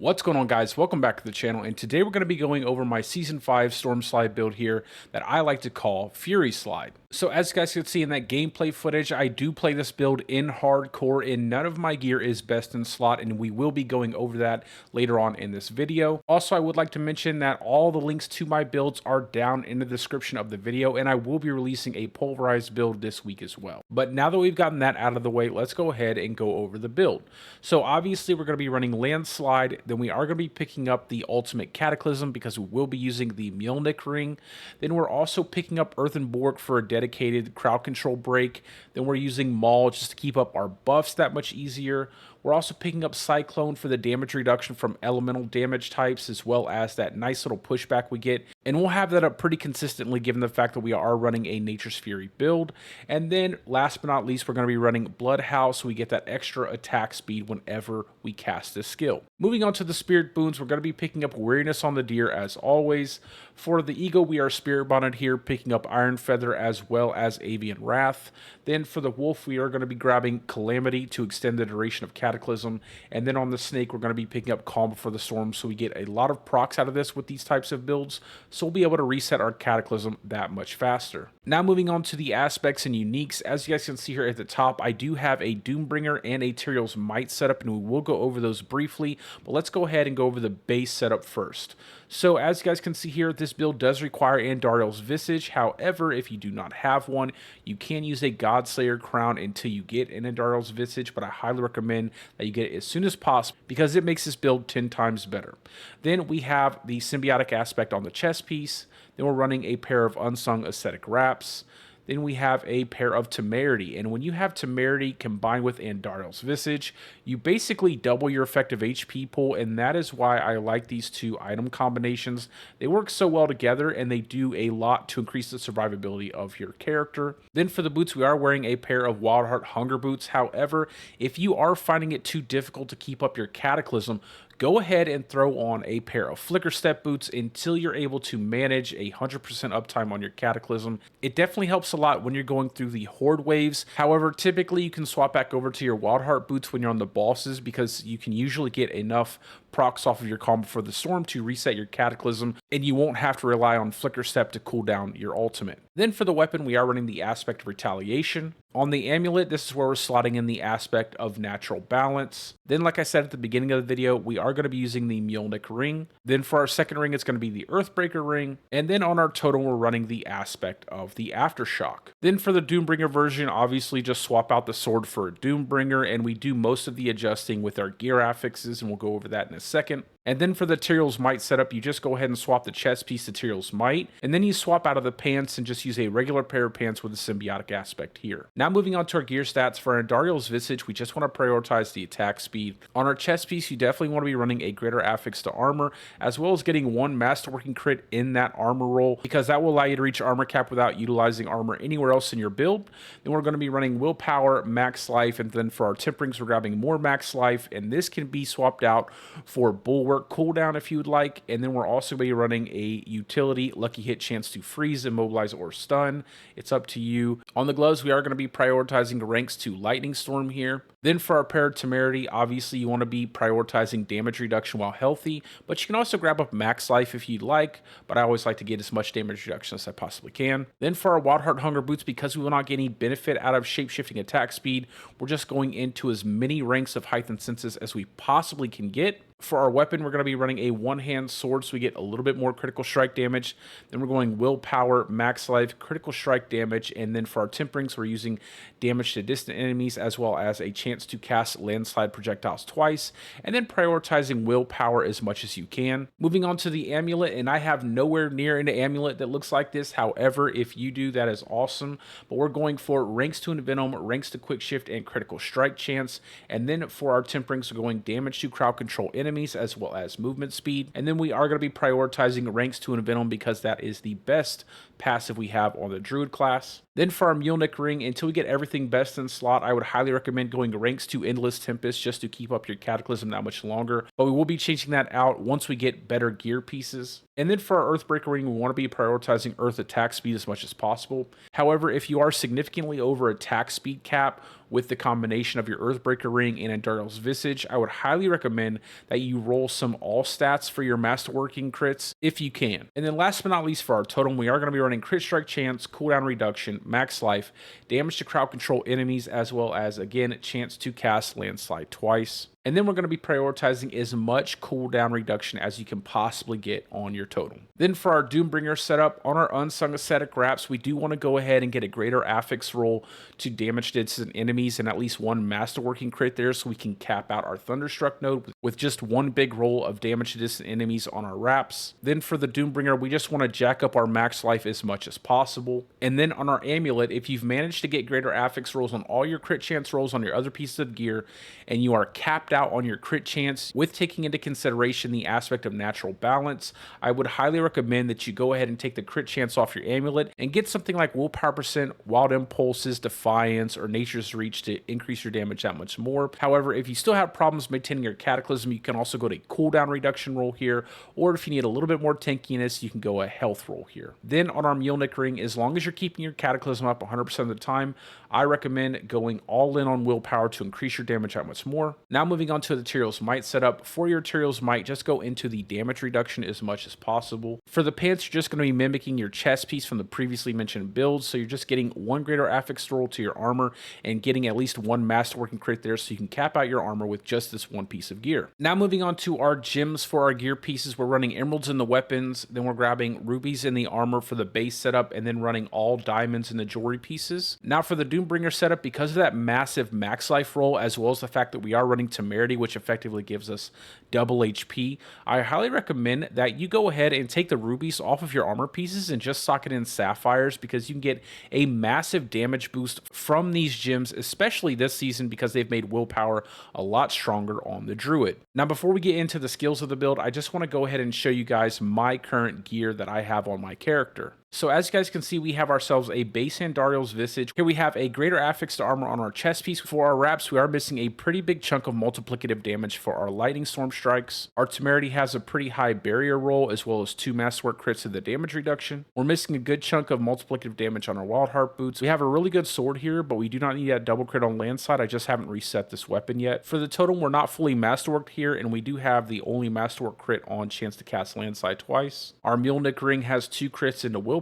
What's going on, guys? Welcome back to the channel, and today we're going to be going over my Season 5 Stormslide build here that I like to call Furyslide. So as you guys can see in that gameplay footage, I do play this build in hardcore, and none of my gear is best in slot, and we will be going over that later on in this video. Also, I would like to mention that all the links to my builds are down in the description of the video, and I will be releasing a pulverized build this week as well. But now that we've gotten that out of the way, let's go ahead and go over the build. So obviously we're going to be running Landslide. Then we are going to be picking up the Ultimate Cataclysm because we will be using the Mjolnir ring. Then we're also picking up Earthenborg for a dedicated crowd control break. Then we're using Maul just to keep up our buffs that much easier. We're also picking up Cyclone for the damage reduction from elemental damage types, as well as that nice little pushback we get. And we'll have that up pretty consistently given the fact that we are running a Nature's Fury build. And then last but not least, we're going to be running Bloodhouse, so we get that extra attack speed whenever we cast this skill. Moving on to the Spirit Boons, we're going to be picking up Weariness on the Deer as always. For the Ego, we are Spirit Bonded here, picking up Iron Feather as well as Avian Wrath. Then for the Wolf, we are going to be grabbing Calamity to extend the duration of Cataclysm. And then on the Snake, we're going to be picking up Calm Before the Storm, so we get a lot of procs out of this with these types of builds. So we'll be able to reset our Cataclysm that much faster. Now moving on to the aspects and uniques, as you guys can see here at the top, I do have a Doombringer and a Tyrael's Might setup, and we will go over those briefly, but let's go ahead and go over the base setup first. So as you guys can see here, this build does require Andariel's Visage. However, if you do not have one, you can use a Godslayer crown until you get an Andariel's Visage, but I highly recommend that you get it as soon as possible because it makes this build 10 times better. Then we have the symbiotic aspect on the chest piece. Then we're running a pair of Unsung Ascetic Wraps. Then we have a pair of Temerity, and when you have Temerity combined with Andariel's Visage, you basically double your effective HP pool, and that is why I like these two item combinations. They work so well together, and they do a lot to increase the survivability of your character. Then for the boots, we are wearing a pair of Wildheart Hunger Boots. However, if you are finding it too difficult to keep up your Cataclysm, go ahead and throw on a pair of Flicker Step boots until you're able to manage 100% uptime on your Cataclysm. It definitely helps a lot when you're going through the Horde waves. However, typically you can swap back over to your Wildheart boots when you're on the bosses because you can usually get enough procs off of your Calm Before the Storm to reset your Cataclysm, and you won't have to rely on Flicker Step to cool down your ultimate. Then for the weapon, we are running the aspect of Retaliation. On the amulet, this is where we're slotting in the aspect of Natural Balance. Then, like I said at the beginning of the video, we are going to be using the Mjolnir ring. Then for our second ring, it's going to be the Earthbreaker ring. And then on our totem, we're running the aspect of the Aftershock. Then for the Doombringer version, obviously just swap out the sword for a Doombringer, and we do most of the adjusting with our gear affixes, and we'll go over that in a second. And then for the Tyrael's Might setup, you just go ahead and swap the chest piece to Tyrael's Might, and then you swap out of the pants and just use a regular pair of pants with a symbiotic aspect here. Now moving on to our gear stats, for Andariel's Visage, we just want to prioritize the attack speed. On our chest piece, you definitely want to be running a greater affix to armor, as well as getting one masterworking crit in that armor roll, because that will allow you to reach armor cap without utilizing armor anywhere else in your build. Then we're going to be running Willpower, Max Life, and then for our Temperings, we're grabbing more Max Life, and this can be swapped out for Bulwark cooldown if you would like. And then we're also going to be running a utility Lucky Hit, chance to freeze, immobilize, or stun. It's up to you. On the gloves, we are going to be prioritizing ranks to Lightning Storm here. Then for our pair of Temerity, obviously you want to be prioritizing damage reduction while healthy, but you can also grab up Max Life if you'd like, but I always like to get as much damage reduction as I possibly can. Then for our Wildheart Hunger Boots, because we will not get any benefit out of shapeshifting attack speed, we're just going into as many ranks of Height and Senses as we possibly can get. For our weapon, we're going to be running a one-hand sword, so we get a little bit more critical strike damage. Then we're going Willpower, Max Life, critical strike damage, and then for our Temperings, we're using damage to distant enemies, as well as a chance to cast Landslide projectiles twice, and then prioritizing Willpower as much as you can. Moving on to the amulet, and I have nowhere near an amulet that looks like this. However, if you do, that is awesome. But we're going for ranks to Envenom, ranks to Quick Shift, and critical strike chance. And then for our Temperings, we're going damage to crowd control enemies, as well as movement speed. And then we are going to be prioritizing ranks to Envenom because that is the best passive we have on the Druid class. Then for our Mjolnir ring, until we get everything best in slot, I would highly recommend going ranks to Endless Tempest just to keep up your Cataclysm that much longer. But we will be changing that out once we get better gear pieces. And then for our Earthbreaker ring, we want to be prioritizing Earth attack speed as much as possible. However, if you are significantly over attack speed cap with the combination of your Earthbreaker ring and Andariel's Visage, I would highly recommend that you roll some all stats for your masterworking crits if you can. And then last but not least for our totem, we are going to be running crit strike chance, cooldown reduction, max life, damage to crowd control enemies, as well as, again, chance to cast landslide twice. And then we're going to be prioritizing as much cooldown reduction as you can possibly get on your totem. Then for our Doombringer setup, on our Unsung Ascetic Wraps, we do want to go ahead and get a greater affix roll to damage distant enemies and at least one masterworking crit there so we can cap out our Thunderstruck node with just one big roll of damage to distant enemies on our wraps. Then for the Doombringer, we just want to jack up our max life as much as possible. And then on our Amulet, if you've managed to get greater affix rolls on all your crit chance rolls on your other pieces of gear and you are capped out on your crit chance with taking into consideration the aspect of natural balance, I would highly recommend that you go ahead and take the crit chance off your amulet and get something like willpower percent, wild impulses, defiance, or nature's reach to increase your damage that much more. However, if you still have problems maintaining your cataclysm, you can also go to a cooldown reduction roll here, or if you need a little bit more tankiness, you can go a health roll here. Then on our Mjolnir ring, as long as you're keeping your cataclysm up 100% of the time, I recommend going all in on willpower to increase your damage that much more. Now moving on to the Tyrael's Might setup. For your Tyrael's Might, just go into the damage reduction as much as possible. For the pants, you're just going to be mimicking your chest piece from the previously mentioned builds, so you're just getting one greater affix roll to your armor and getting at least one masterworking crit there so you can cap out your armor with just this one piece of gear. Now moving on to our gems for our gear pieces, we're running emeralds in the weapons, then we're grabbing rubies in the armor for the base setup, and then running all diamonds in the jewelry pieces. Now for the Doombringer setup, because of that massive max life roll, as well as the fact that we are running Temerity, which effectively gives us double HP, I highly recommend that you go ahead and take the rubies off of your armor pieces and just socket in sapphires, because you can get a massive damage boost from these gems, especially this season because they've made willpower a lot stronger on the Druid. Now before we get into the skills of the build, I just want to go ahead and show you guys my current gear that I have on my character. So as you guys can see, we have ourselves a base Andariel's Visage. Here we have a greater affix to armor on our chest piece. For our wraps, we are missing a pretty big chunk of multiplicative damage for our lightning storm strikes. Our Temerity has a pretty high barrier roll, as well as 2 masterwork crits to the damage reduction. We're missing a good chunk of multiplicative damage on our wild heart boots. We have a really good sword here, but we do not need that double crit on landside. I just haven't reset this weapon yet. For the totem, we're not fully masterworked here, and we do have the only masterwork crit on chance to cast landslide twice. Our Mjolnir ring has 2 crits into willpower.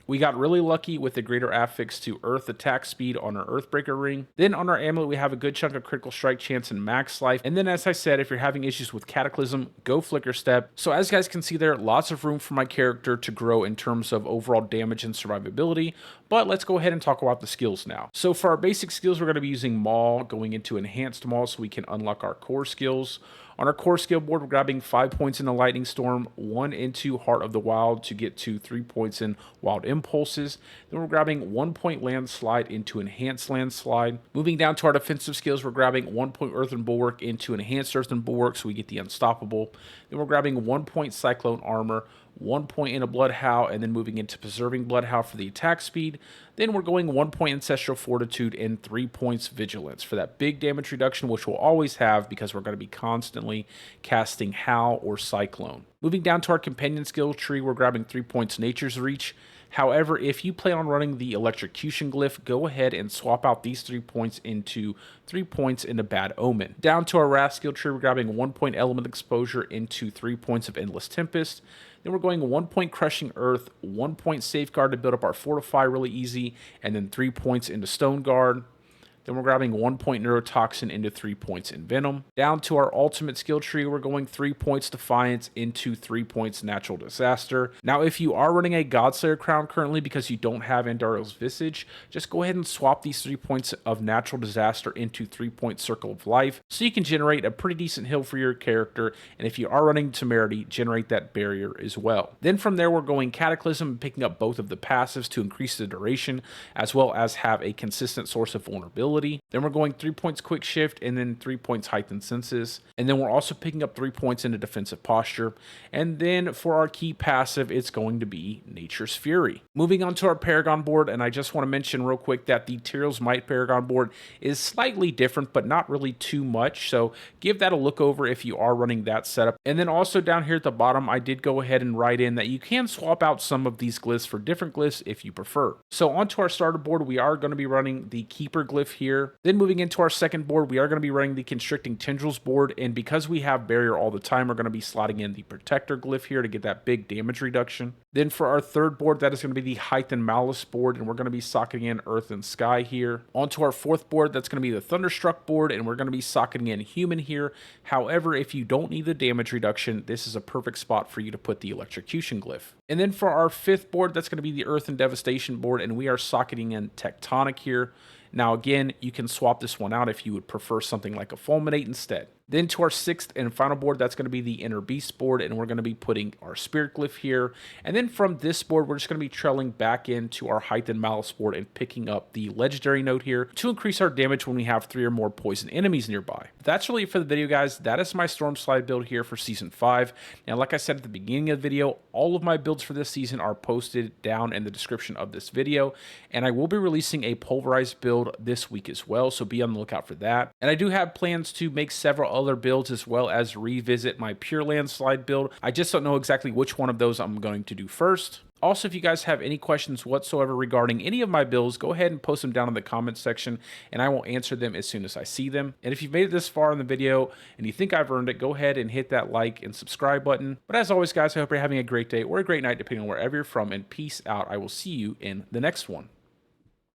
We got really lucky with the greater affix to earth attack speed on our Earthbreaker ring. Then on our amulet, we have a good chunk of critical strike chance and max life. And then as I said, if you're having issues with Cataclysm, go Flicker Step. So as you guys can see there, lots of room for my character to grow in terms of overall damage and survivability. But let's go ahead and talk about the skills now. So for our basic skills, we're going to be using Maul, going into Enhanced Maul so we can unlock our core skills. On our core skill board, we're grabbing 5 points in the Lightning Storm, 1 into Heart of the Wild to get to 3 points in Wild Impulses. Then we're grabbing 1 point Landslide into Enhanced Landslide. Moving down to our defensive skills, we're grabbing 1 point Earthen Bulwark into Enhanced Earthen Bulwark so we get the Unstoppable. Then we're grabbing 1 point Cyclone Armor, 1 point into Bloodhowl, and then moving into Preserving Bloodhowl for the attack speed. Then we're going 1 point Ancestral Fortitude and 3 points Vigilance for that big damage reduction, which we'll always have because we're going to be constantly casting Howl or Cyclone. Moving down to our companion skill tree, we're grabbing 3 points Nature's Reach. However, if you plan on running the Electrocution Glyph, go ahead and swap out these 3 points into 3 points into Bad Omen. Down to our Wrath skill tree, we're grabbing 1 point Element Exposure into 3 points of Endless Tempest. Then we're going 1 point Crushing Earth, 1 point Safeguard to build up our Fortify really easy, and then 3 points into Stone Guard. Then we're grabbing 1 point Neurotoxin into 3 points in Venom. Down to our ultimate skill tree, we're going 3 points Defiance into 3 points Natural Disaster. Now, if you are running a Godslayer crown currently because you don't have Andariel's Visage, just go ahead and swap these 3 points of Natural Disaster into 3 point Circle of Life so you can generate a pretty decent heal for your character. And if you are running Temerity, generate that barrier as well. Then from there, we're going Cataclysm and picking up both of the passives to increase the duration, as well as have a consistent source of vulnerability. ability. Then we're going 3 points quick shift and then 3 points heightened senses. And then we're also picking up 3 points into defensive posture. And then for our key passive, it's going to be Nature's Fury. Moving on to our Paragon board, and I just want to mention real quick that the Tyrell's Might Paragon board is slightly different, but not really too much. So give that a look over if you are running that setup. And then also down here at the bottom, I did go ahead and write in that you can swap out some of these glyphs for different glyphs if you prefer. So onto our starter board, we are going to be running the Keeper glyph here. Then moving into our second board, we are going to be running the Constricting Tendrils board. And because we have Barrier all the time, we're going to be slotting in the Protector glyph here to get that big damage reduction. Then for our third board, that is going to be the Heightened Malice board, and we're going to be socketing in Earth and Sky here. Onto our fourth board, that's going to be the Thunderstruck board, and we're going to be socketing in Human here. However, if you don't need the damage reduction, this is a perfect spot for you to put the Electrocution glyph. And then for our fifth board, that's going to be the Earth and Devastation board, and we are socketing in Tectonic here. Now again, you can swap this one out if you would prefer something like a Fulminate instead. Then to our sixth and final board, that's going to be the Inner Beast board, and we're going to be putting our Spirit glyph here. And then from this board, we're just going to be trailing back into our Heightened Malice board and picking up the Legendary Note here to increase our damage when we have 3 or more poison enemies nearby. That's really it for the video, guys. That is my Stormslide build here for Season 5. Now, like I said at the beginning of the video, all of my builds for this season are posted down in the description of this video, and I will be releasing a Pulverized build this week as well, so be on the lookout for that. And I do have plans to make several other builds as well as revisit my Pure Landslide build. I just don't know exactly which one of those I'm going to do first. Also, if you guys have any questions whatsoever regarding any of my builds, go ahead and post them down in the comments section, and I will answer them as soon as I see them. And if you've made it this far in the video and you think I've earned it, go ahead and hit that like and subscribe button. But as always, guys, I hope you're having a great day or a great night, depending on wherever you're from, and peace out. I will see you in the next one.